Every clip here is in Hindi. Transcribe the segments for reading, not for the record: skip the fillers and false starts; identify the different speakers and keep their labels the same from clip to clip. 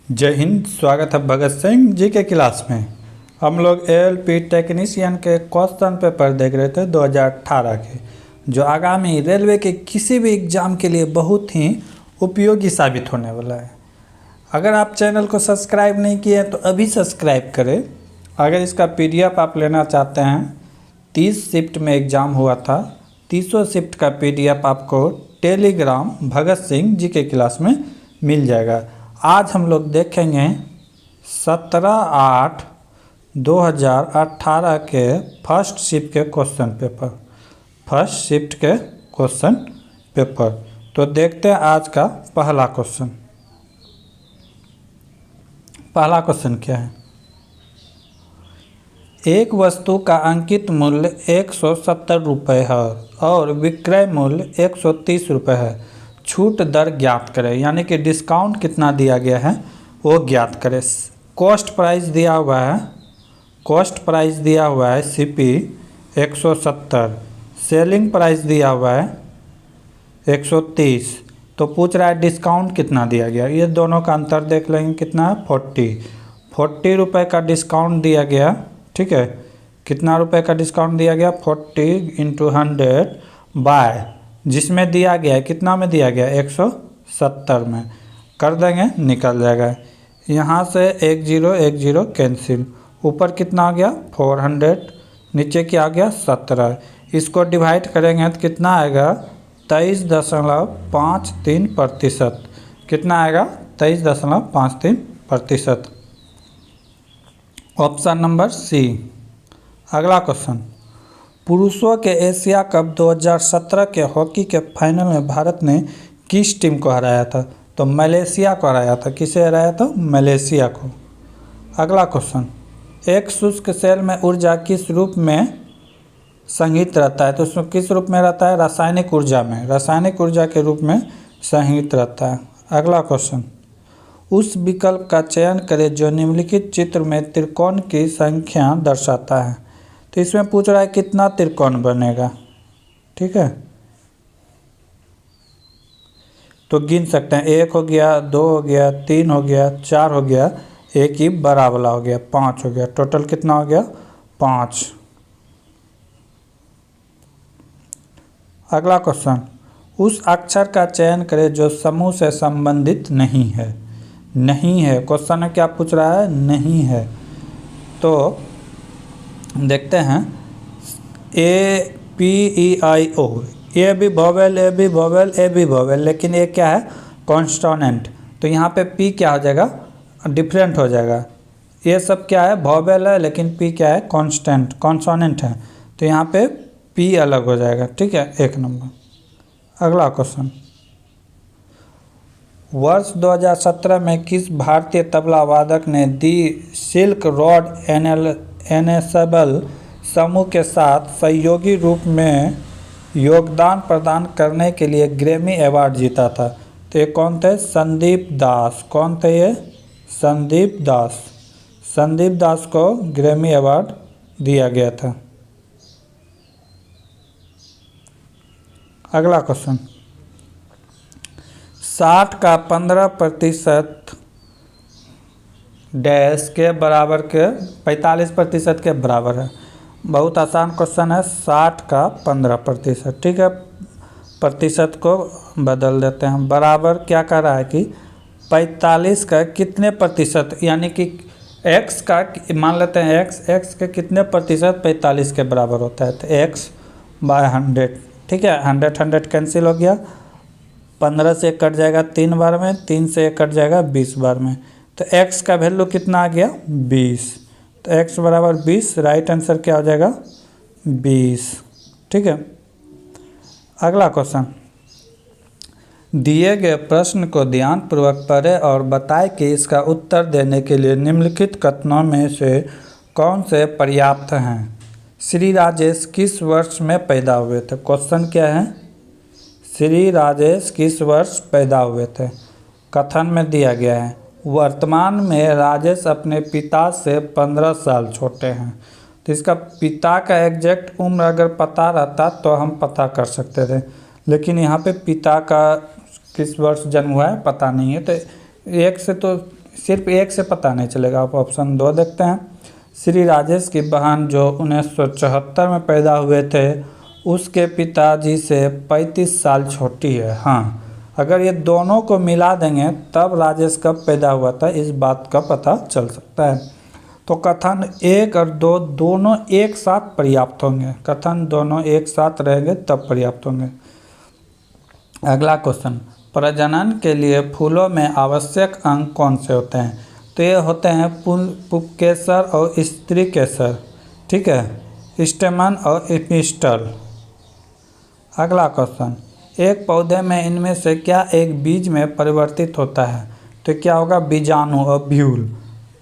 Speaker 1: जय हिंद। स्वागत है भगत सिंह जी के क्लास में। हम लोग एएलपी टेक्नीशियन के क्वेश्चन पेपर देख रहे थे 2018 के, जो आगामी रेलवे के किसी भी एग्ज़ाम के लिए बहुत ही उपयोगी साबित होने वाला है। अगर आप चैनल को सब्सक्राइब नहीं किए हैं तो अभी सब्सक्राइब करें। अगर इसका पीडीएफ आप लेना चाहते हैं, 30 शिफ्ट में एग्ज़ाम हुआ था, 30 शिफ्ट का पीडीएफ आपको टेलीग्राम भगत सिंह जी के क्लास में मिल जाएगा। आज हम लोग देखेंगे 17/8/2018 के फर्स्ट शिफ्ट के क्वेश्चन पेपर। तो देखते हैं आज का पहला क्वेश्चन क्या है। एक वस्तु का अंकित मूल्य 170 रुपये है और विक्रय मूल्य 130 रुपये है। छूट दर ज्ञात करें, यानी कि डिस्काउंट कितना दिया गया है वो ज्ञात करें। कॉस्ट प्राइस दिया हुआ है सीपी 170, सेलिंग प्राइस दिया हुआ है 130। तो पूछ रहा है डिस्काउंट कितना दिया गया। ये दोनों का अंतर देख लेंगे, कितना है 40 रुपये का डिस्काउंट दिया गया। ठीक है, कितना रुपए का डिस्काउंट दिया गया, 40 × 100 बाय, जिसमें दिया गया है, कितना में दिया गया 170 में कर देंगे, निकल जाएगा। यहाँ से 1 0 कैंसिल, ऊपर कितना आ गया 400, नीचे क्या आ गया 17। इसको डिवाइड करेंगे तो कितना आएगा 23.53%। कितना आएगा 23.53%। Option number C. अगला क्वेश्चन, पुरुषों के एशिया कप 2017 के हॉकी के फाइनल में भारत ने किस टीम को हराया था। तो मलेशिया को हराया था। किसे हराया था? मलेशिया को। अगला क्वेश्चन, एक शुष्क सेल में ऊर्जा किस रूप में संग्रहित रहता है। तो उसमें किस रूप में रहता है? रासायनिक ऊर्जा के रूप में संग्रहित रहता है। अगला क्वेश्चन, उस विकल्प का चयन करें जो निम्नलिखित चित्र में त्रिकोण की संख्या दर्शाता है। तो इसमें पूछ रहा है कितना त्रिकोण बनेगा। ठीक है, तो गिन सकते हैं, 1 हो गया, 2 हो गया, 3 हो गया, 4 हो गया, एक ही बड़ा वाला हो गया, 5 हो गया। टोटल कितना हो गया 5। अगला क्वेश्चन, उस अक्षर का चयन करें जो समूह से संबंधित नहीं है। क्वेश्चन में क्या पूछ रहा है? नहीं है। तो देखते हैं, APEIO, ए भी वोवेल, लेकिन ये क्या है? कॉन्स्टोनेंट। तो यहाँ पे पी क्या हो जाएगा? डिफरेंट हो जाएगा। ये सब क्या है? वोवेल है, लेकिन पी क्या है? कॉन्सोनेंट है। तो यहाँ पे पी अलग हो जाएगा। ठीक है, 1 नंबर। अगला क्वेश्चन, वर्ष 2017 में किस भारतीय तबला वादक ने दी सिल्क रोड एनेसेबल समूह के साथ सहयोगी रूप में योगदान प्रदान करने के लिए ग्रैमी अवार्ड जीता था। तो ये कौन थे? संदीप दास। कौन थे ये? संदीप दास को ग्रैमी अवार्ड दिया गया था। अगला क्वेश्चन, 60 का 15% डैश के बराबर के 45% के बराबर है। बहुत आसान क्वेश्चन है। 60 का 15%। ठीक है, प्रतिशत को बदल देते हैं। बराबर क्या कर रहा है कि 45 का कितने प्रतिशत, यानी कि x का, मान लेते हैं x के कितने प्रतिशत 45 के बराबर होता है। तो x/100। ठीक है, 100 कैंसिल हो गया, 15 से कट जाएगा 3 बार में, 3 से कट जाएगा 20 बार में। तो x का वैल्यू कितना आ गया 20। तो x बराबर 20, राइट आंसर क्या हो जाएगा 20। ठीक है। अगला क्वेश्चन, दिए गए प्रश्न को ध्यानपूर्वक पढ़ें और बताएं कि इसका उत्तर देने के लिए निम्नलिखित कथनों में से कौन से पर्याप्त हैं। श्री राजेश किस वर्ष में पैदा हुए थे। क्वेश्चन क्या है? श्री राजेश किस वर्ष पैदा हुए थे। कथन में दिया गया है, वर्तमान में राजेश अपने पिता से 15 साल छोटे हैं। तो इसका पिता का एग्जैक्ट उम्र अगर पता रहता तो हम पता कर सकते थे, लेकिन यहाँ पे पिता का किस वर्ष जन्म हुआ है पता नहीं है। तो 1 से तो सिर्फ एक से पता नहीं चलेगा। आप ऑप्शन 2 देखते हैं। श्री राजेश की बहन जो 1974 में पैदा हुए थे उसके पिताजी से 35 साल छोटी है। हाँ, अगर ये दोनों को मिला देंगे तब राजेश कब पैदा हुआ था इस बात का पता चल सकता है। तो कथन 1 और 2 दोनों एक साथ पर्याप्त होंगे। कथन दोनों एक साथ रहेंगे तब पर्याप्त होंगे। अगला क्वेश्चन, प्रजनन के लिए फूलों में आवश्यक अंग कौन से होते हैं? तो ये होते हैं पुंकेसर और स्त्री केसर, ठीक है, स्टेमन और एपिस्टल। अगला क्वेश्चन, एक पौधे में इनमें से क्या एक बीज में परिवर्तित होता है? तो क्या होगा? बीजाणु, ओव्यूल।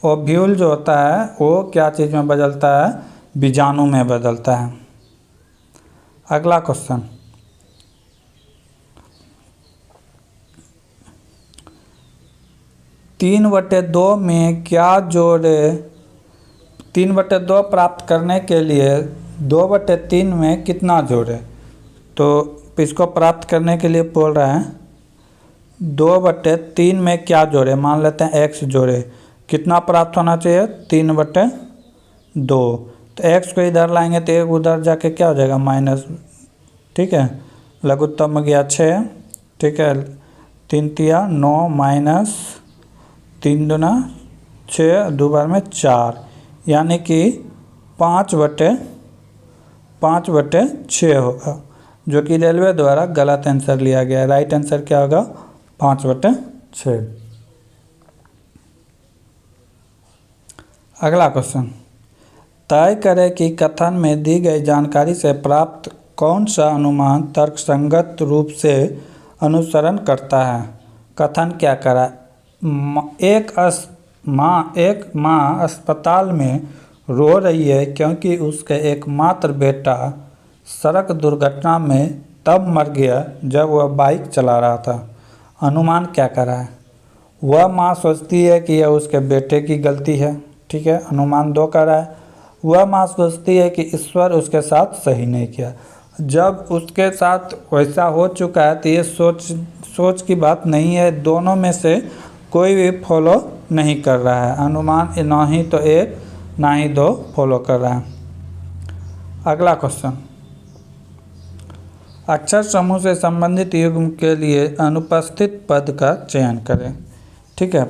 Speaker 1: ओव्यूल जो होता है वो क्या चीज़ में बदलता है? बीजाणु में बदलता है। अगला क्वेश्चन, 3/2 में क्या जोड़े? 3/2 प्राप्त करने के लिए 2/3 में कितना जोड़े? तो इसको प्राप्त करने के लिए बोल रहे हैं 2/3 में क्या जोड़े? मान लेते हैं x जोड़े। कितना प्राप्त होना चाहिए? 3/2। तो x को इधर लाएंगे तो एक उधर जाके क्या हो जाएगा? माइनस, ठीक है। लघुत्तम में गया 6, ठीक है। 3 तिया 9 माइनस 3 दूना 6, 2 बार में 4, यानी कि 5/6 होगा, जो कि रेलवे द्वारा गलत आंसर लिया गया है। राइट आंसर क्या होगा? 5/6। अगला क्वेश्चन, तय करें कि कथन में दी गई जानकारी से प्राप्त कौन सा अनुमान तर्कसंगत रूप से अनुसरण करता है? कथन क्या करा? एक माँ अस्पताल में रो रही है क्योंकि उसके एकमात्र बेटा सड़क दुर्घटना में तब मर गया जब वह बाइक चला रहा था। अनुमान क्या करा है? वह माँ सोचती है कि यह उसके बेटे की गलती है, ठीक है। अनुमान 2 कर रहा है, वह माँ सोचती है कि ईश्वर उसके साथ सही नहीं किया। जब उसके साथ वैसा हो चुका है तो ये सोच की बात नहीं है। दोनों में से कोई भी फॉलो नहीं कर रहा है। अनुमान ना ही तो 1 ना ही 2 फॉलो कर रहा है। अगला क्वेश्चन, अक्षर समूह से संबंधित युग्म के लिए अनुपस्थित पद का चयन करें, ठीक है।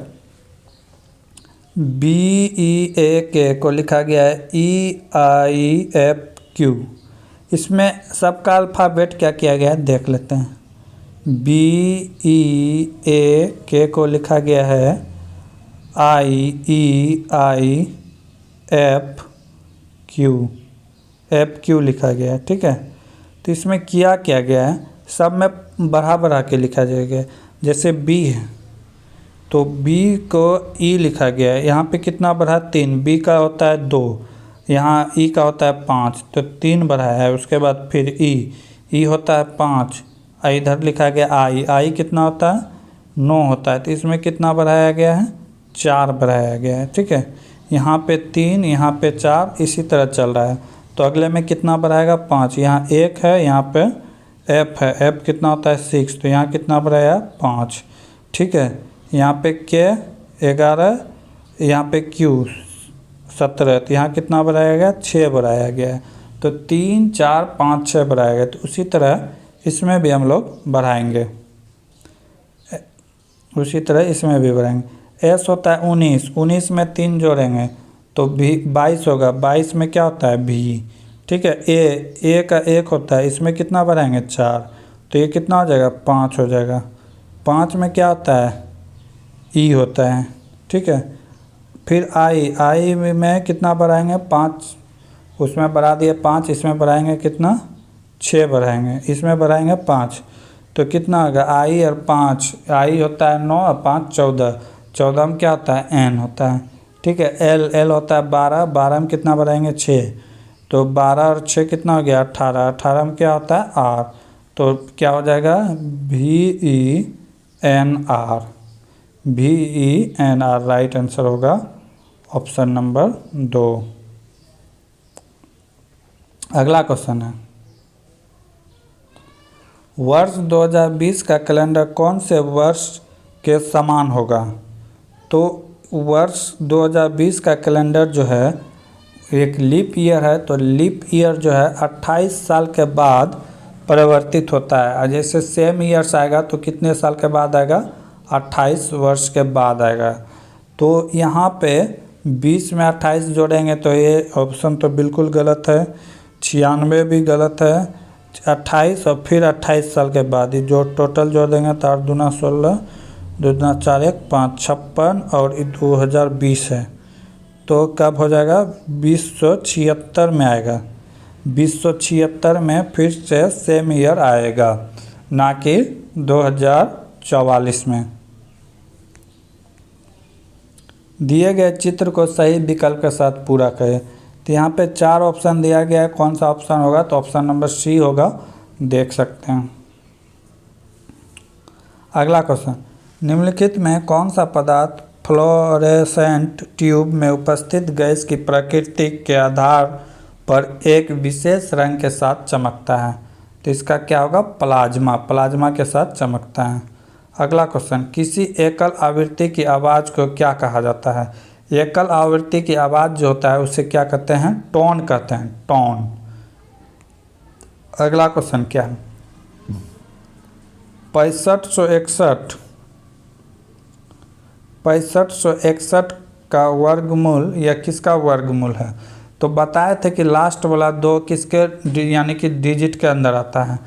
Speaker 1: BEAK को लिखा गया है EIFQ। इसमें सबका अल्फ़ाबेट क्या किया गया है देख लेते हैं। BEAK को लिखा गया है FQ लिखा गया है, ठीक है। तो इसमें क्या गया है? सब में बढ़ा के लिखा जाएगा। जैसे B है तो B को E लिखा गया है, यहाँ पे कितना बढ़ा? 3। B का होता है 2, यहाँ E का होता है 5, तो 3 बढ़ाया है। उसके बाद फिर E होता है 5, इधर लिखा गया I कितना होता है? 9 होता है। तो इसमें कितना बढ़ाया गया है? 4 बढ़ाया गया है, ठीक है। यहाँ पे 3, यहाँ पे 4, इसी तरह चल रहा है। तो अगले में कितना बढ़ाएगा? 5। यहाँ 1 है, यहाँ पे F है, F कितना होता है? 6, तो यहाँ कितना बढ़ाया? 5, ठीक है। यहाँ पे K 11, यहाँ पे Q 17, तो यहाँ कितना बढ़ाया गया? 6 बढ़ाया गया है। तो 3, 4, 5, 6 बढ़ाया गया। तो उसी तरह इसमें भी हम लोग बढ़ाएंगे, उसी तरह इसमें भी बढ़ाएंगे। S होता है 19 में 3 जोड़ेंगे तो भी 22 होगा। 22 में क्या होता है? V, ठीक है। A का 1 होता है, इसमें कितना बढ़ाएंगे? 4, तो ये कितना हो जाएगा? 5 हो जाएगा। 5 में क्या होता है? E होता है, ठीक है। फिर I में कितना बढ़ाएंगे? 5, उसमें बढ़ा दिए 5, इसमें बढ़ाएंगे कितना? 6 बढ़ाएंगे, इसमें बढ़ाएंगे 5, तो कितना होगा? I और 5, I होता है 9 और 5 14, 14 में क्या होता है? N होता है, ठीक है। L होता है 12, 12 में कितना बढ़ाएंगे? 6, तो 12 और 6 कितना हो गया? 18, 18 में क्या होता है? R, तो क्या हो जाएगा? VENR। राइट आंसर होगा ऑप्शन नंबर 2। अगला क्वेश्चन है, वर्ष 2020 का कैलेंडर कौन से वर्ष के समान होगा? तो वर्ष 2020 का कैलेंडर जो है एक लीप ईयर है, तो लीप ईयर जो है 28 साल के बाद परिवर्तित होता है। और जैसे सेम ईयर्स आएगा तो कितने साल के बाद आएगा, 28 वर्ष के बाद आएगा। तो यहाँ पे 20 में 28 जोड़ेंगे तो ये ऑप्शन तो बिल्कुल गलत है, 96 भी गलत है, 28 और फिर 28 साल के बाद ही जो टोटल जोड़ देंगे तो 8 दूना 16, 2 दूना 4 1 5 56 और 2020 है, तो कब हो जाएगा 2076 में आएगा। 2076 में फिर से सेम ईयर आएगा, ना कि 2044 में। दिए गए चित्र को सही विकल्प के साथ पूरा करें। तो यहाँ पे 4 ऑप्शन दिया गया है, कौन सा ऑप्शन होगा, तो ऑप्शन नंबर सी होगा, देख सकते हैं। अगला क्वेश्चन, निम्नलिखित में कौन सा पदार्थ फ्लोरेसेंट ट्यूब में उपस्थित गैस की प्रकृति के आधार पर एक विशेष रंग के साथ चमकता है। तो इसका क्या होगा, प्लाज्मा, प्लाज्मा के साथ चमकता है। अगला क्वेश्चन, किसी एकल आवृत्ति की आवाज़ को क्या कहा जाता है। एकल आवृत्ति की आवाज़ जो होता है उसे क्या कहते हैं, टोन कहते हैं, टोन। अगला क्वेश्चन क्या है, 6561 का वर्गमूल या किसका वर्गमूल है। तो बताए थे कि लास्ट वाला 2 किसके यानी कि डिजिट के अंदर आता है,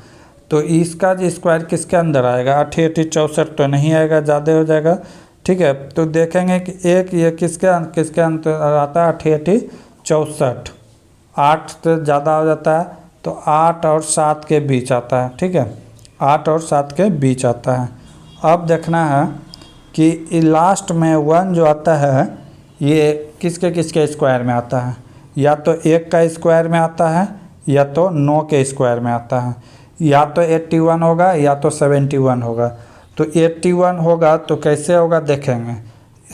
Speaker 1: तो इसका जो स्क्वायर किसके अंदर आएगा, 88 64 तो नहीं आएगा, ज़्यादा हो जाएगा। ठीक है, तो देखेंगे कि एक ये किसके अंदर आता है, 88 64, 8 से ज़्यादा हो जाता है, तो 8 और 7 के बीच आता है। ठीक है, 8 और 7 के बीच आता है। अब देखना है कि लास्ट में 1 जो आता है ये किसके किसके स्क्वायर में आता है, या तो 1 का स्क्वायर में आता है या तो 9 के स्क्वायर में आता है, या तो 81 होगा या तो 71 होगा। तो 81 होगा तो कैसे होगा देखेंगे,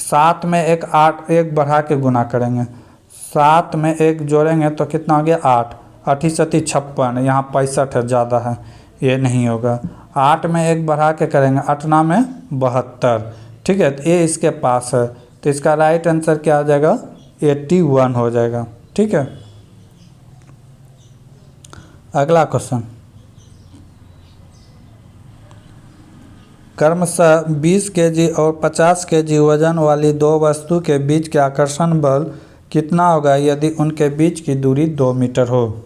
Speaker 1: 7 में एक 8 एक बढ़ा के गुना करेंगे, 7 में 1 जोड़ेंगे तो कितना हो गया 8, 8 7 56, यहाँ 65 है, ज़्यादा है, ये नहीं होगा। 8 में 1 बढ़ा के करेंगे, 8 9 में 72। ठीक है, तो ये इसके पास है, तो इसका राइट आंसर क्या हो जाएगा, 81 हो जाएगा। ठीक है, अगला क्वेश्चन, क्रमशः 20 kg और 50 kg वजन वाली 2 वस्तु के बीच के आकर्षण बल कितना होगा यदि उनके बीच की दूरी 2 मीटर हो।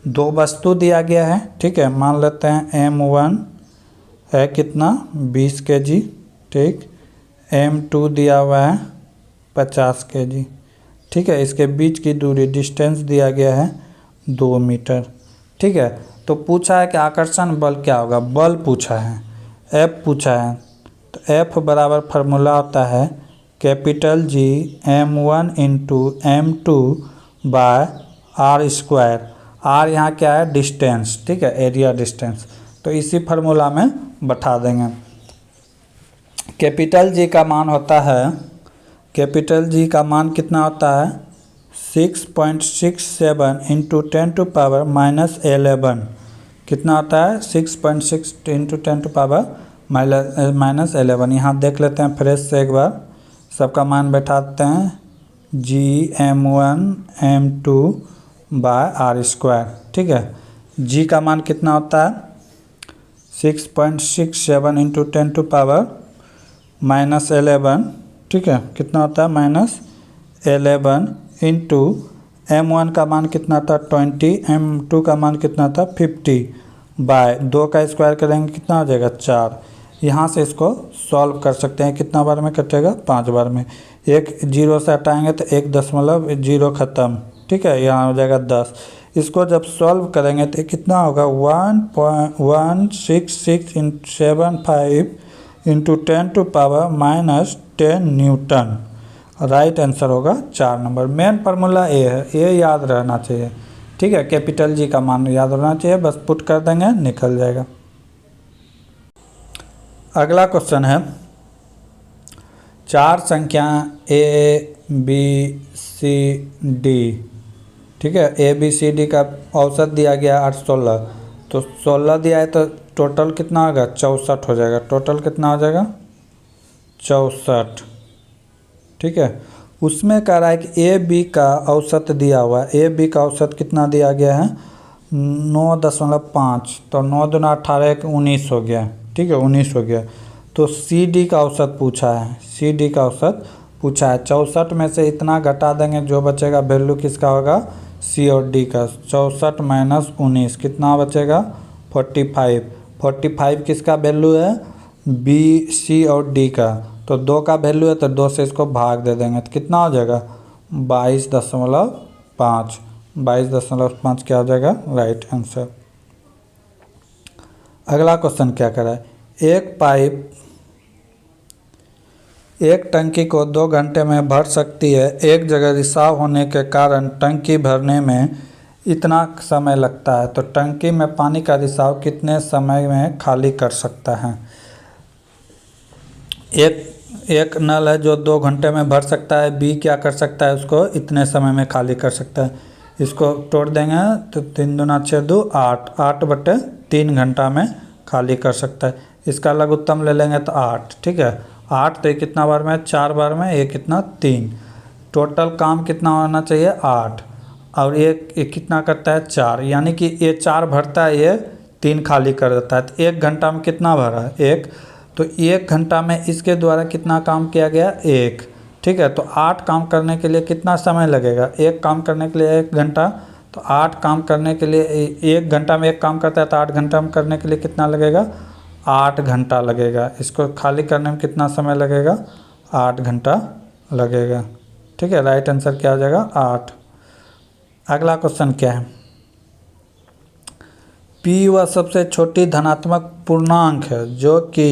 Speaker 1: 2 वस्तु दिया गया है, ठीक है, मान लेते हैं M1 है कितना 20 kg, ठीक, M2 दिया हुआ है 50 kg। ठीक है, इसके बीच की दूरी डिस्टेंस दिया गया है 2 मीटर। ठीक है, तो पूछा है कि आकर्षण बल क्या होगा, बल पूछा है, F पूछा है, तो F बराबर फार्मूला होता है capital G M1 into M2 by R square. R यहाँ क्या है, डिस्टेंस, ठीक है, एरिया डिस्टेंस, तो इसी फार्मूला में बैठा देंगे। कैपिटल G का मान होता है, कैपिटल G का मान कितना होता है 6.67 इंटू 10 टू पावर -11। कितना होता है 6.6 इंटू 10 टू पावर -11। यहाँ देख लेते हैं फ्रेश से एक बार, सबका मान बैठाते हैं, G M1 M2 by R square. ठीक है, G का मान कितना होता है 6.67 इंटू 10 टू पावर -11। ठीक है, कितना होता है -11 इंटू M1 का मान कितना था 20, M2 का मान कितना था 50 बाय 2 का स्क्वायर करेंगे कितना हो जाएगा 4। यहाँ से इसको सॉल्व कर सकते हैं, कितना बार में कटेगा 5 बार में। एक 0 से हटाएंगे तो 1.0 ख़त्म। ठीक है, यहाँ हो जाएगा 10। इसको जब सॉल्व करेंगे तो कितना होगा 1.16675 into 10 to power -10 newton. Right answer होगा 4 नंबर। मेन फार्मूला ए है, ये याद रहना चाहिए। ठीक है, कैपिटल जी का मान याद रहना चाहिए, बस पुट कर देंगे निकल जाएगा। अगला क्वेश्चन है 4 संख्या A B C D। ठीक है, A B C D का औसत दिया गया 8 16, तो 16 दिया है तो टोटल कितना होगा 64 हो जाएगा। टोटल कितना हो जाएगा 64। ठीक है। उसमें कह रहा है कि ए बी का औसत दिया हुआ है। ए बी का औसत कितना दिया गया है 9.5, तो 9 दूना 18 एक 19 हो गया, ठीक है 19 हो गया। तो सी डी का औसत पूछा है, सी डी का औसत पूछा है। 64 में से इतना घटा देंगे, जो बचेगा वैल्यू किसका होगा सी और डी का। 64 माइनस 19 कितना बचेगा 45। 45 किसका वैल्यू है बी सी और डी का, तो 2 का वैल्यू है तो 2 से इसको भाग दे देंगे तो कितना हो जाएगा 22.5। 22.5 क्या हो जाएगा राइट आंसर। अगला क्वेश्चन क्या कर रहा है, एक पाइप एक टंकी को 2 घंटे में भर सकती है। एक जगह रिसाव होने के कारण टंकी भरने में इतना समय लगता है, तो टंकी में पानी का रिसाव कितने समय में खाली कर सकता है। एक नल है जो 2 घंटे में भर सकता है, बी क्या कर सकता है उसको इतने समय में खाली कर सकता है। इसको तोड़ देंगे तो 3 दूना 6 2 8, 8/3 घंटा में खाली कर सकता है। इसका लघुत्तम ले लेंगे तो 8, ठीक है 8, तो ये कितना बार में 4 बार में, ये कितना 3। टोटल काम कितना होना चाहिए 8, और ये कितना करता है 4, यानी कि ये 4 भरता है, ये 3 खाली कर देता है। तो 1 घंटा में कितना भरा है 1, तो 1 घंटा में इसके द्वारा कितना काम किया गया 1, ठीक है। तो 8 काम करने के लिए कितना समय लगेगा, 1 काम करने के लिए 1 घंटा, तो 8 काम करने के लिए 1 घंटा में 1 काम करता है, तो 8 घंटा में करने के लिए कितना लगेगा 8 घंटा लगेगा। इसको खाली करने में कितना समय लगेगा 8 घंटा लगेगा, ठीक है। राइट आंसर क्या हो जाएगा 8। अगला क्वेश्चन क्या है, P वह सबसे छोटी धनात्मक पूर्णांक है जो कि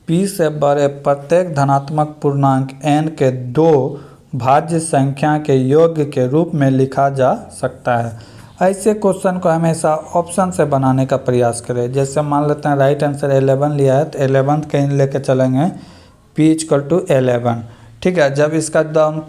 Speaker 1: P से बड़े प्रत्येक धनात्मक पूर्णांक n के 2 भाज्य संख्या के योग के रूप में लिखा जा सकता है। ऐसे क्वेश्चन को हमेशा ऑप्शन से बनाने का प्रयास करें। जैसे मान लेते हैं राइट आंसर 11 लिया है, तो 11 कहीं लेके चलेंगे P = 11, ठीक है। जब इसका दाम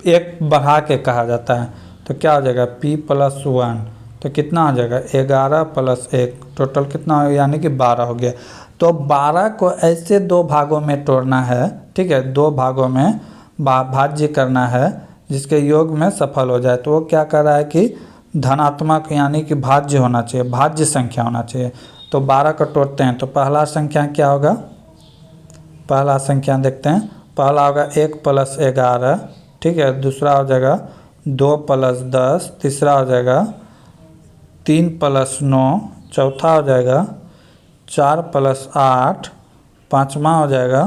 Speaker 1: 1 बढ़ा के कहा जाता है तो क्या हो जाएगा P + 1, तो कितना हो जाएगा 11 + 1, टोटल कितना हो यानी कि 12 हो गया। तो 12 को ऐसे 2 भागों में तोड़ना है, ठीक है 2 भागों में भाज्य करना है जिसके योग में सफल हो जाए। तो वो क्या कर रहा है कि धनात्मक यानी कि भाज्य होना चाहिए, भाज्य संख्या होना चाहिए। तो 12 को तोड़ते हैं, तो पहला संख्या क्या होगा, पहला संख्या देखते हैं, पहला होगा 1 + 11, ठीक है। दूसरा हो जाएगा 2 + 10, तीसरा हो जाएगा 3 + 9, चौथा हो जाएगा 4 + 8, पाँचवा हो जाएगा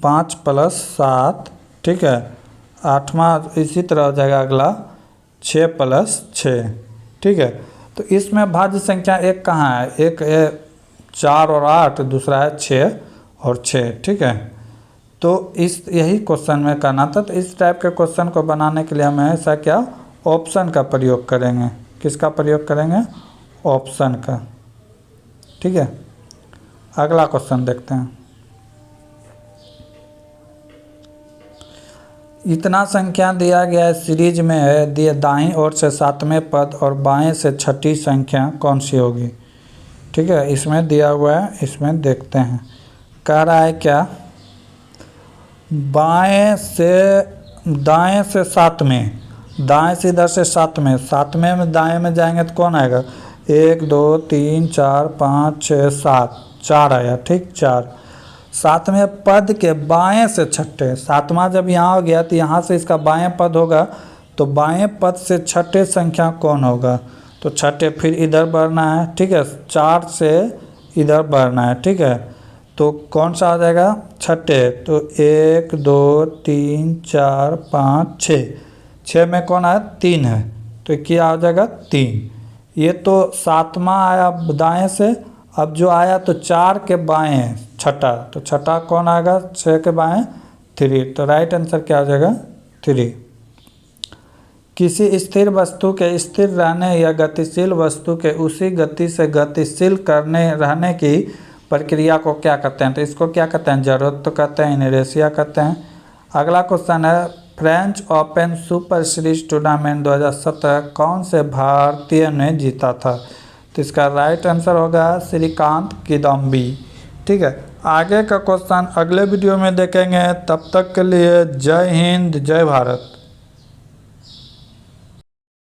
Speaker 1: 5 + 7, ठीक है। 8वां इसी तरह हो जाएगा अगला 6 + 6, ठीक है। तो इसमें भाज्य संख्या एक कहाँ है, एक है 4 और 8, दूसरा है 6 और 6, ठीक है। तो यही क्वेश्चन में करना था। तो इस टाइप के क्वेश्चन को बनाने के लिए हम ऐसा क्या ऑप्शन का प्रयोग करेंगे, किसका प्रयोग करेंगे ऑप्शन का, ठीक है। अगला क्वेश्चन देखते हैं, इतना संख्या दिया गया है सीरीज में है, दिए दाईं ओर से 7वें पद और बाएं से 6ठी संख्या कौन सी होगी, ठीक है। इसमें दिया हुआ है, इसमें देखते हैं। कह रहा है क्या बाएं से दाएं से 7वें, दाएं से इधर से 7वें, 7वें में दाएं में जाएंगे तो कौन आएगा 1 2 3 4 5 6 7, 4 आया, ठीक 4। 7वें पद के बाएं से 6ठे, 7वां जब यहाँ हो गया तो यहाँ से इसका बाएं पद होगा, तो बाएं पद से 6ठे संख्या कौन होगा, तो 6ठे फिर इधर बढ़ना है, ठीक है 4 से इधर बढ़ना है, ठीक है। तो कौन सा आ जाएगा 6ठे, तो 1 2 3 4 5 6, 6 में कौन आया 3 है, तो क्या हो जाएगा 3। ये तो 7वां आया दाएं से, अब जो आया तो 4 के बाएं 6ठा, तो 6ठा कौन आएगा 6 के बाएं 3, तो राइट आंसर क्या हो जाएगा 3। किसी स्थिर वस्तु के स्थिर रहने या गतिशील वस्तु के उसी गति से गतिशील रहने की प्रक्रिया को क्या कहते हैं, तो इसको क्या कहते हैं जरूरत तो कहते हैं, इनरेशिया कहते हैं। अगला क्वेश्चन है French open super series tournament 2017 कौन से भारतीय ने जीता था, तो इसका राइट आंसर होगा श्रीकांत किदम्बी, ठीक है, आगे का क्वेश्चन अगले वीडियो में देखेंगे। तब तक के लिए जय हिंद, जय भारत।